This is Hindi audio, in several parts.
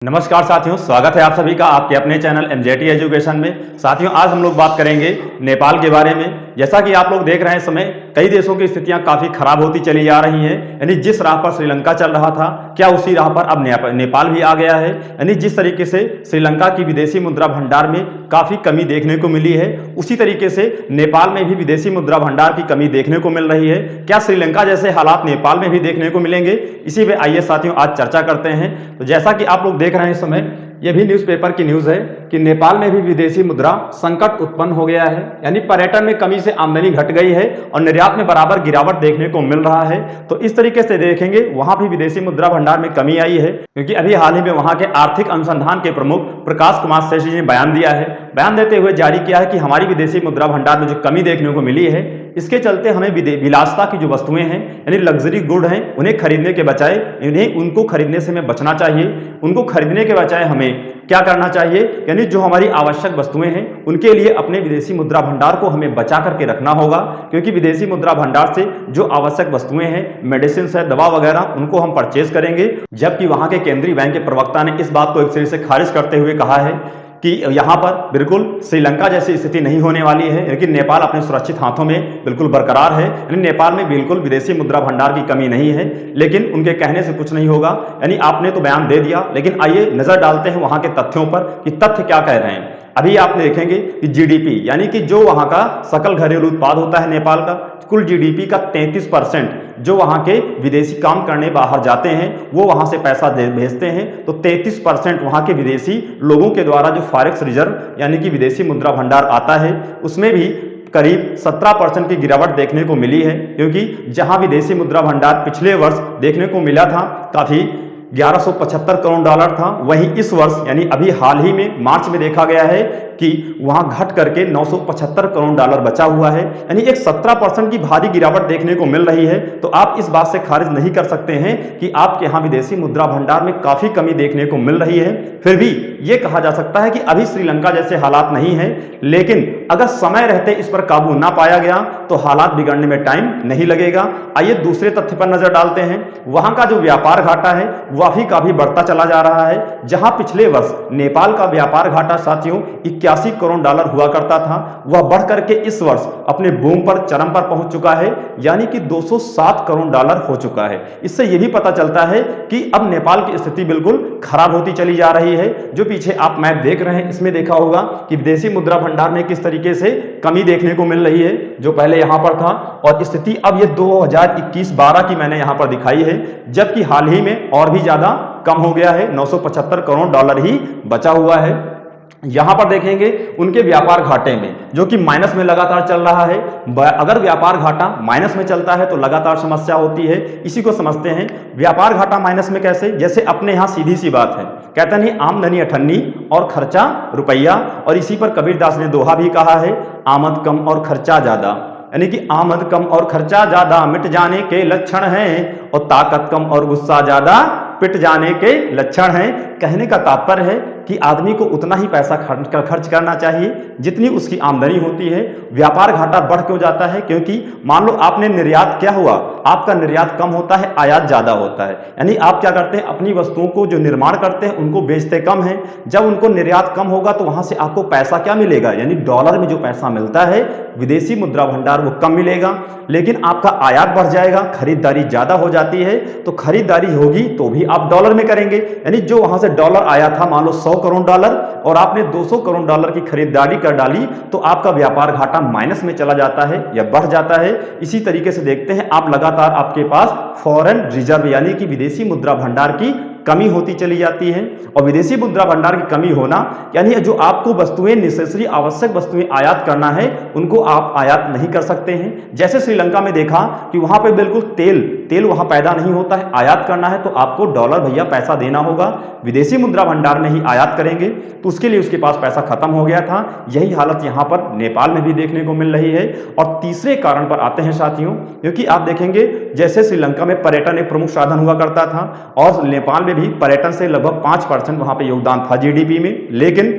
नमस्कार साथियों, स्वागत है आप सभी का आपके अपने चैनल एमजेटी एजुकेशन में। साथियों, आज हम लोग बात करेंगे नेपाल के बारे में। जैसा कि आप लोग देख रहे हैं, इस समय कई देशों की स्थितियां काफ़ी खराब होती चली जा रही हैं। यानी जिस राह पर श्रीलंका चल रहा था, क्या उसी राह पर अब नेपाल भी आ गया है। यानी जिस तरीके से श्रीलंका की विदेशी मुद्रा भंडार में काफ़ी कमी देखने को मिली है, उसी तरीके से नेपाल में भी विदेशी मुद्रा भंडार की कमी देखने को मिल रही है। क्या श्रीलंका जैसे हालात नेपाल में भी देखने को मिलेंगे? इसी पे आइए साथियों आज चर्चा करते हैं। तो जैसा कि आप लोग देख रहे हैं, इस समय यह भी न्यूज़पेपर की न्यूज़ है कि नेपाल में भी विदेशी मुद्रा संकट उत्पन्न हो गया है। यानी पर्यटन में कमी से आमदनी घट गई है और निर्यात में बराबर गिरावट देखने को मिल रहा है। तो इस तरीके से देखेंगे, वहां भी विदेशी मुद्रा भंडार में कमी आई है, क्योंकि अभी हाल ही में वहां के आर्थिक अनुसंधान के प्रमुख प्रकाश कुमार सेठ जी ने बयान दिया है। बयान देते हुए जारी किया है कि हमारी विदेशी मुद्रा भंडार में जो कमी देखने को मिली है, इसके चलते हमें विलासिता की जो वस्तुएं हैं, यानी लग्जरी गुड हैं, उन्हें खरीदने के बजाय उनको खरीदने से हमें बचना चाहिए। उनको खरीदने के बजाय हमें क्या करना चाहिए, यानी जो हमारी आवश्यक वस्तुएं हैं उनके लिए अपने विदेशी मुद्रा भंडार को हमें बचा करके रखना होगा। क्योंकि विदेशी मुद्रा भंडार से जो आवश्यक वस्तुएं हैं, मेडिसिन है, दवा वगैरह, उनको हम परचेज करेंगे। जबकि वहां के केंद्रीय बैंक के प्रवक्ता ने इस बात को एक सिरे से खारिज करते हुए कहा है कि यहाँ पर बिल्कुल श्रीलंका जैसी स्थिति नहीं होने वाली है, लेकिन नेपाल अपने सुरक्षित हाथों में बिल्कुल बरकरार है। यानी नेपाल में बिल्कुल विदेशी मुद्रा भंडार की कमी नहीं है, लेकिन उनके कहने से कुछ नहीं होगा। यानी आपने तो बयान दे दिया, लेकिन आइए नजर डालते हैं वहां के तथ्यों पर कि तथ्य क्या कह रहे हैं। अभी आप देखेंगे कि जीडीपी, यानी कि जो वहां का सकल घरेलू उत्पाद होता है नेपाल का, कुल जीडीपी का 33% जो वहां के विदेशी काम करने बाहर जाते हैं, वो वहां से पैसा भेजते हैं। तो 33% वहां के विदेशी लोगों के द्वारा जो फॉरेक्स रिजर्व यानी कि विदेशी मुद्रा भंडार आता है, उसमें भी करीब 17% की गिरावट देखने को मिली है। क्योंकि जहां विदेशी मुद्रा भंडार पिछले वर्ष देखने को मिला था काफ़ी 1175 करोड़ डॉलर था, वहीं इस वर्ष यानी अभी हाल ही में मार्च में देखा गया है कि वहां घट करके 975 करोड़ डॉलर बचा हुआ है। यानी एक 17% की भारी गिरावट देखने को मिल रही है। तो आप इस बात से खारिज नहीं कर सकते हैं कि आपके यहाँ विदेशी मुद्रा भंडार में काफ़ी कमी देखने को मिल रही है। फिर भी ये कहा जा सकता है कि अभी श्रीलंका जैसे हालात नहीं है, लेकिन अगर समय रहते इस पर काबू ना पाया गया तो हालात बिगड़ने में टाइम नहीं लगेगा। आइए दूसरे तथ्य पर नजर डालते हैं। वहां का जो व्यापार घाटा है वह भी काफी बढ़ता चला जा रहा है। जहां पिछले वर्ष नेपाल का व्यापार घाटा साथियों 81 करोड़ डॉलर हुआ करता था, वह बढ़ करके इस वर्ष अपने बूम पर चरम पर पहुंच चुका है, यानी कि 207 करोड़ डॉलर हो चुका है। इससे यह भी पता चलता है कि अब नेपाल की स्थिति बिल्कुल खराब होती चली जा रही है। जो पीछे आप मैप देख रहे हैं, इसमें देखा होगा कि विदेशी मुद्रा भंडार में किस तरीके से कमी देखने को मिल रही है, जो पहले यहां पर था, और स्थिति अब ये 2021-12 की मैंने यहां पर दिखाई है। जबकि हाल ही में और भी ज्यादा कम हो गया है, 975 करोड़ डॉलर ही बचा हुआ है। यहां पर देखेंगे उनके व्यापार घाटे में, जो कि माइनस में लगातार चल रहा है। अगर व्यापार घाटा माइनस में चलता है तो लगातार समस्या होती है। इसी को समझते हैं। व्यापार घाटा माइनस में कैसे? जैसे अपने यहां सीधी सी बात है, कहते नहीं आमदनी अठन्नी और खर्चा रुपया, और इसी पर कबीरदास ने दोहा भी कहा है, आमद कम और खर्चा ज्यादा। यानी कि आमद कम और खर्चा ज्यादा मिट जाने के लक्षण हैं, और ताकत कम और गुस्सा ज्यादा पिट जाने के लक्षण हैं। कहने का तात्पर्य है कि आदमी को उतना ही पैसा खर्च करना चाहिए जितनी उसकी आमदनी होती है। व्यापार घाटा बढ़ क्यों जाता है? क्योंकि मान लो आपने निर्यात, क्या हुआ, आपका निर्यात कम होता है, आयात ज्यादा होता है। यानी आप क्या करते हैं, अपनी वस्तुओं को जो निर्माण करते हैं उनको बेचते कम हैं। जब उनको निर्यात कम होगा तो वहां से आपको पैसा क्या मिलेगा, यानी डॉलर में जो पैसा मिलता है विदेशी मुद्रा भंडार, वो कम मिलेगा। लेकिन आपका आयात बढ़ जाएगा, खरीदारी ज्यादा हो जाती है, तो खरीदारी होगी तो भी आप डॉलर में करेंगे। यानी जो वहां से डॉलर आया था, मान लो 100 करोड़ डॉलर, और आपने 200 करोड़ डॉलर की खरीदारी कर डाली, तो आपका व्यापार घाटा माइनस में चला जाता है या बढ़ जाता है। इसी तरीके से देखते हैं आप, लगातार आपके पास फॉरेन रिजर्व यानी कि विदेशी मुद्रा भंडार की कमी होती चली जाती है। और विदेशी मुद्रा भंडार की कमी होना यानी जो आपको वस्तुएं, नेसेसरी आवश्यक वस्तुएं आयात करना है, उनको आप आयात नहीं कर सकते हैं। जैसे श्रीलंका में देखा कि वहां पे बिल्कुल तेल वहां पैदा नहीं होता है, आयात करना है तो आपको डॉलर भैया पैसा देना होगा। विदेशी मुद्रा भंडार में ही आयात करेंगे तो उसके लिए उसके पास पैसा खत्म हो गया था। यही हालत यहां पर नेपाल में भी देखने को मिल रही है। और तीसरे कारण पर आते हैं साथियों, क्योंकि आप देखेंगे जैसे श्रीलंका में पर्यटन एक प्रमुख साधन हुआ करता था, और नेपाल में भी पर्यटन से लगभग 5% वहां पे योगदान था जीडीपी में। लेकिन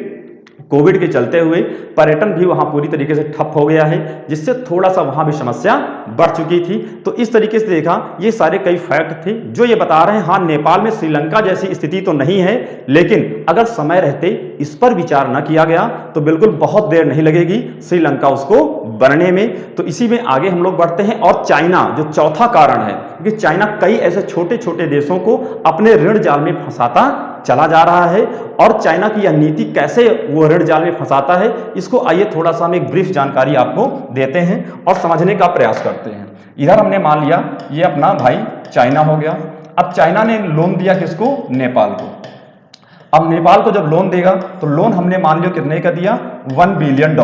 कोविड के चलते हुए पर्यटन भी वहाँ पूरी तरीके से ठप हो गया है, जिससे थोड़ा सा वहाँ भी समस्या बढ़ चुकी थी। तो इस तरीके से देखा, ये सारे कई फैक्ट थे जो ये बता रहे हैं हाँ नेपाल में श्रीलंका जैसी स्थिति तो नहीं है, लेकिन अगर समय रहते इस पर विचार न किया गया तो बिल्कुल बहुत देर नहीं लगेगी श्रीलंका उसको बनने में। तो इसी में आगे हम लोग बढ़ते हैं। और चाइना जो चौथा कारण है, क्योंकि चाइना कई ऐसे छोटे छोटे देशों को अपने ऋण जाल में फंसाता चला जा रहा है। और चाइना की यह नीति कैसे वो ऋण जाल में फंसाता है, इसको आइए थोड़ा सा हम एक ब्रीफ जानकारी आपको देते हैं और समझने का प्रयास करते हैं। इधर हमने मान लिया ये अपना भाई चाइना हो गया। अब चाइना ने लोन दिया किसको? नेपाल को। अब नेपाल को जब लोन देगा तो लोन हमने मान लिया कितने का दिया? $1 बिलियन।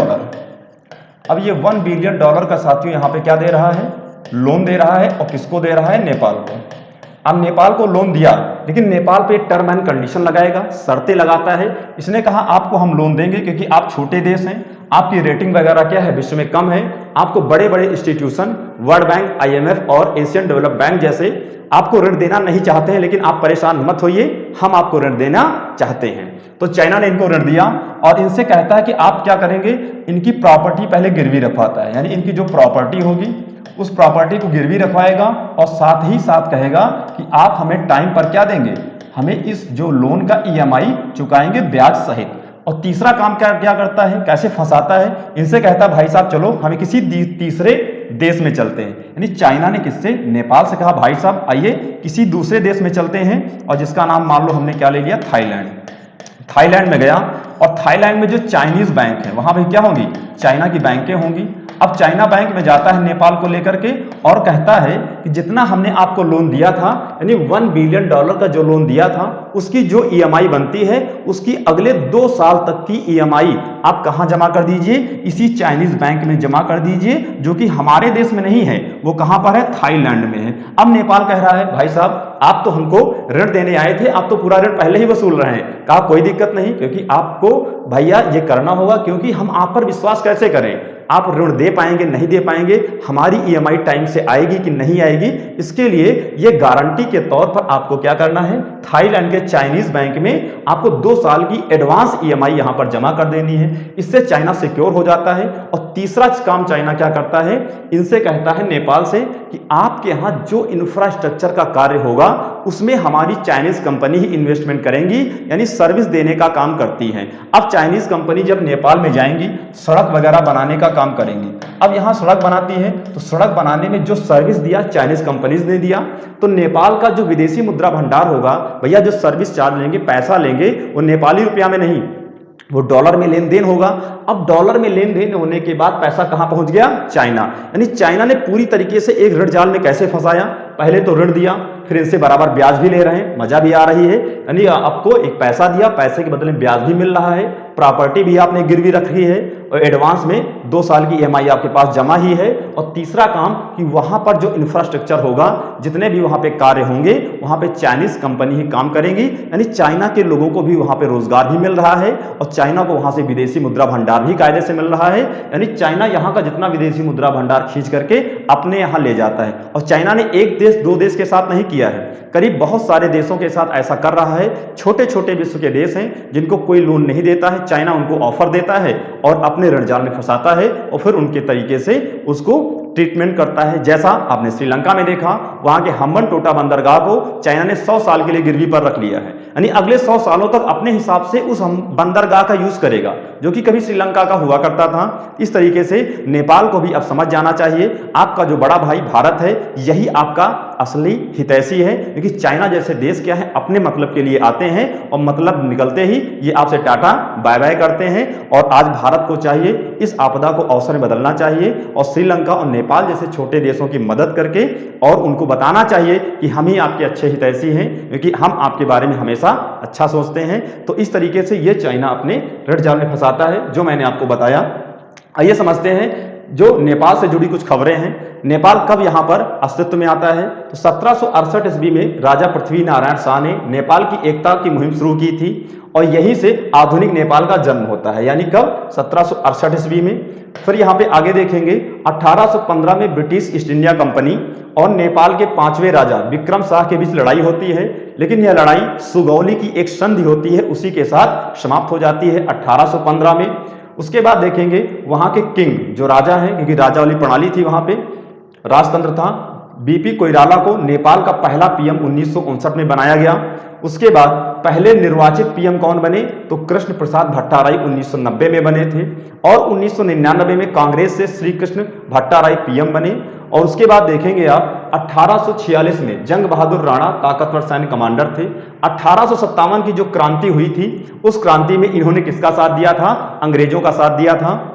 अब ये $1 बिलियन का साथियों यहाँ पे क्या दे रहा है? लोन दे रहा है। और किसको दे रहा है? नेपाल को। अब नेपाल को लोन दिया, लेकिन नेपाल पे टर्म एंड कंडीशन लगाएगा, शर्तें लगाता है। इसने कहा आपको हम लोन देंगे क्योंकि आप छोटे देश हैं, आपकी रेटिंग वगैरह क्या है विश्व में कम है, आपको बड़े बड़े इंस्टीट्यूशन वर्ल्ड बैंक, IMF और एशियन डेवलप बैंक जैसे आपको ऋण देना नहीं चाहते हैं, लेकिन आप परेशान मत होइए, हम आपको ऋण देना चाहते हैं। तो चाइना ने इनको ऋण दिया और इनसे कहता है कि आप क्या करेंगे, इनकी प्रॉपर्टी पहले गिरवी रखवाता है, यानी इनकी जो प्रॉपर्टी होगी उस प्रॉपर्टी को गिरवी रखवाएगा और साथ ही साथ कहेगा कि आप हमें टाइम पर क्या देंगे, हमें इस जो लोन का EMI चुकाएंगे ब्याज सहित। और तीसरा काम क्या करता है, कैसे फंसाता है, इनसे कहता है भाई साहब चलो हमें किसी तीसरे देश में चलते हैं। यानी चाइना ने किससे? नेपाल से कहा भाई साहब आइए किसी दूसरे देश में चलते हैं, और जिसका नाम मान लो हमने क्या ले लिया? थाईलैंड। थाईलैंड में गया और थाईलैंड में जो चाइनीज बैंक है वहां पे क्या होंगी? चाइना की बैंकें होंगी। अब चाइना बैंक में जाता है नेपाल को लेकर के और कहता है कि जितना हमने आपको लोन दिया था, यानी $1 बिलियन का जो लोन दिया था, उसकी जो EMI बनती है उसकी अगले 2 साल तक की EMI आप कहां जमा कर दीजिए? इसी चाइनीज बैंक में जमा कर दीजिए, जो कि हमारे देश में नहीं है, वो कहां पर है? थाईलैंड में है। अब नेपाल कह रहा है भाई साहब आप तो हमको ऋण देने आए थे, आप तो पूरा ऋण पहले ही वसूल रहे हैं। कहा कोई दिक्कत नहीं, क्योंकि आपको भैया ये करना होगा, क्योंकि हम आप पर विश्वास कैसे करें, आप ऋण दे पाएंगे नहीं दे पाएंगे, हमारी EMI टाइम से आएगी कि नहीं आएगी, इसके लिए ये गारंटी के तौर पर आपको क्या करना है? थाईलैंड के चाइनीज बैंक में आपको 2 साल की एडवांस EMI यहां पर जमा कर देनी है। इससे चाइना सिक्योर हो जाता है। और तीसरा काम चाइना क्या करता है? इनसे कहता है नेपाल से कि आपके यहां जो इंफ्रास्ट्रक्चर का कार्य होगा उसमें हमारी चाइनीज कंपनी ही इन्वेस्टमेंट करेंगी, यानी सर्विस देने का काम करती है। अब चाइनीज कंपनी जब नेपाल में जाएंगी सड़क वगैरह बनाने का काम करेंगी। अब यहां सड़क बनाती है तो सड़क बनाने में जो सर्विस दिया चाइनीज कंपनीज ने दिया, तो नेपाल का जो विदेशी मुद्रा भंडार होगा, भैया जो सर्विस चार्ज लेंगे, पैसा लेंगे, वो नेपाली रुपया में नहीं, वो डॉलर में लेन देन होगा। अब डॉलर में लेन देन होने के बाद पैसा कहां पहुंच गया? चाइना। यानी चाइना ने पूरी तरीके से एक ऋण जाल में कैसे फंसाया? पहले तो ऋण दिया, फिर इनसे बराबर ब्याज भी ले रहे हैं, मजा भी आ रही है, यानी आपको एक पैसा दिया, पैसे के बदले में ब्याज भी मिल रहा है, प्रॉपर्टी भी आपने गिरवी रखी है और एडवांस में 2 साल की EMI आपके पास जमा ही है। और तीसरा काम कि वहां पर जो इंफ्रास्ट्रक्चर होगा, जितने भी वहां पे कार्य होंगे, वहां पे चाइनीज कंपनी ही काम करेंगी, यानी चाइना के लोगों को भी वहां पे रोजगार भी मिल रहा है और चाइना को वहां से विदेशी मुद्रा भंडार भी कायदे से मिल रहा है। यानी चाइना यहां का जितना विदेशी मुद्रा भंडार खींच करके अपने यहां ले जाता है। और चाइना ने एक देश 2 देश के साथ नहीं किया है, करीब बहुत सारे देशों के साथ ऐसा कर रहा है। छोटे छोटे विश्व के देश हैं जिनको कोई लोन नहीं देता है, चाइना उनको ऑफर देता है और अपने ऋण जाल में फंसाता है और फिर उनके तरीके से उसको ट्रीटमेंट करता है। जैसा आपने श्रीलंका में देखा, वहां के हम्बनटोटा बंदरगाह को चाइना ने 100 साल के लिए गिरवी पर रख लिया है, यानी अगले 100 सालों तक अपने हिसाब से उस बंदरगाह का यूज करेगा, जो कि कभी श्रीलंका का हुआ करता था। इस तरीके से नेपाल को भी अब समझ जाना चाहिए, आपका जो बड़ा भाई भारत है यही आपका असली हितैषी है, क्योंकि चाइना जैसे देश क्या है, अपने मतलब के लिए आते हैं और मतलब निकलते ही ये आपसे टाटा बाय बाय करते हैं। और आज भारत को चाहिए इस आपदा को अवसर में बदलना चाहिए और श्रीलंका और नेपाल जैसे छोटे देशों की मदद करके और उनको बताना चाहिए कि हम ही आपके अच्छे हितैषी हैं, क्योंकि हम आपके बारे में हमेशा अच्छा सोचते हैं। तो इस तरीके से ये चाइना अपने ऋण जाल में फंसाता है, जो मैंने आपको बताया। आइए समझते हैं जो नेपाल से जुड़ी कुछ खबरें हैं। नेपाल कब यहाँ पर अस्तित्व में आता है? तो 1768 ईस्वी में राजा पृथ्वी नारायण शाह ने नेपाल की एकता की मुहिम शुरू की थी और यहीं से आधुनिक नेपाल का जन्म होता है। यानी कब? 1768 ईस्वी में। फिर यहाँ पे आगे देखेंगे 1815 में ब्रिटिश ईस्ट इंडिया कंपनी और नेपाल के 5वें राजा विक्रम शाह के बीच लड़ाई होती है, लेकिन यह लड़ाई सुगौली की एक संधि होती है, उसी के साथ समाप्त हो जाती है 1815 में। उसके बाद देखेंगे वहां के किंग जो राजा हैं, क्योंकि राजा वाली प्रणाली थी वहां पे, राजतंत्र था, बीपी कोइराला को नेपाल का पहला पीएम 1959 में बनाया गया। उसके बाद पहले निर्वाचित पीएम कौन बने? तो कृष्ण प्रसाद भट्टाराई 1990 में बने थे और 1999 में कांग्रेस से श्री कृष्ण भट्टाराई पीएम बने। और उसके बाद देखेंगे आप 1846 में जंग बहादुर राणा ताकतवर सैन्य कमांडर थे। 1857 की जो क्रांति हुई थी उस क्रांति में इन्होंने किसका साथ दिया था? अंग्रेजों का साथ दिया था।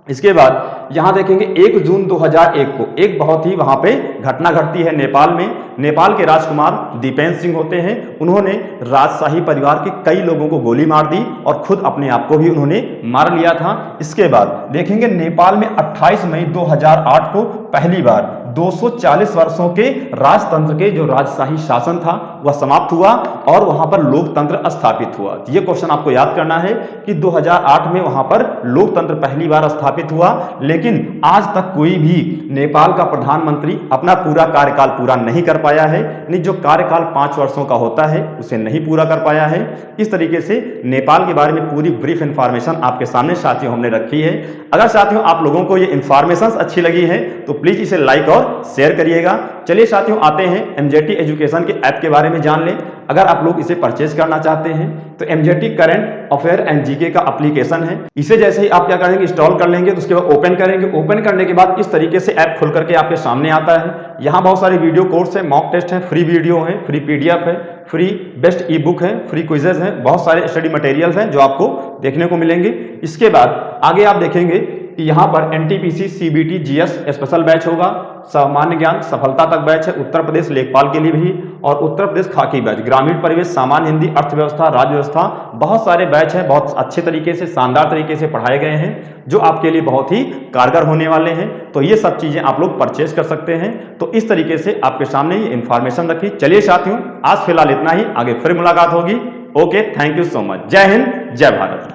इसके बाद यहां देखेंगे 1 जून 2001 को एक बहुत ही वहां पे घटना घटती है नेपाल में। नेपाल के राजकुमार दीपेंद्र सिंह होते हैं, उन्होंने राजशाही परिवार के कई लोगों को गोली मार दी और खुद अपने आप को भी उन्होंने मार लिया था। इसके बाद देखेंगे नेपाल में 28 मई 2008 को पहली बार 240 वर्षों के राजतंत्र के जो राजशाही शासन था वह समाप्त हुआ और वहां पर लोकतंत्र स्थापित हुआ। ये क्वेश्चन आपको याद करना है कि 2008 में वहां पर लोकतंत्र पहली बार स्थापित हुआ, लेकिन आज तक कोई भी नेपाल का प्रधानमंत्री अपना पूरा कार्यकाल पूरा नहीं कर पाया है। यानी जो कार्यकाल 5 वर्षों का होता है उसे नहीं पूरा कर पाया है। इस तरीके से नेपाल के बारे में पूरी ब्रीफ इंफॉर्मेशन आपके सामने साथियों हमने रखी है। अगर साथियों आप लोगों को ये इंफॉर्मेशन अच्छी लगी है तो प्लीज इसे लाइक और शेयर करिएगा। चलिए साथियों आते हैं एमजेटी एजुकेशन के ऐप के बारे में जान लें। अगर आप लोग इसे परचेज करना चाहते हैं तो MJT current affair and GK का एप्लीकेशन है। इसे जैसे ही आप क्या करेंगे इंस्टॉल कर लेंगे तो उसके बाद ओपन करेंगे। ओपन करने के बाद इस तरीके से ऐप खुल करके आपके सामने आता है। यहाँ बहुत सारे वीडियो कोर्स है, मॉक टेस्ट है, फ्री वीडियो है, फ्री पीडीएफ है, फ्री बेस्ट ई बुक है, फ्री क्विजेज हैं, बहुत सारे स्टडी मटेरियल्स हैं जो आपको देखने को मिलेंगे। इसके बाद आगे आप देखेंगे कि यहाँ पर NTPC CBT GS special batch होगा, सामान्य ज्ञान सफलता तक बैच है, उत्तर प्रदेश लेखपाल के लिए भी, और उत्तर प्रदेश खाकी बैच, ग्रामीण परिवेश, सामान्य हिंदी, अर्थव्यवस्था, राज्य व्यवस्था, बहुत सारे बैच हैं। बहुत अच्छे तरीके से, शानदार तरीके से पढ़ाए गए हैं जो आपके लिए बहुत ही कारगर होने वाले हैं। तो ये सब चीजें आप लोग परचेज कर सकते हैं। तो इस तरीके से आपके सामने ये इंफॉर्मेशन रखी। चलिए साथियों आज फिलहाल इतना ही, आगे फिर मुलाकात होगी। Okay, thank you so much. जय हिंद, जय भारत।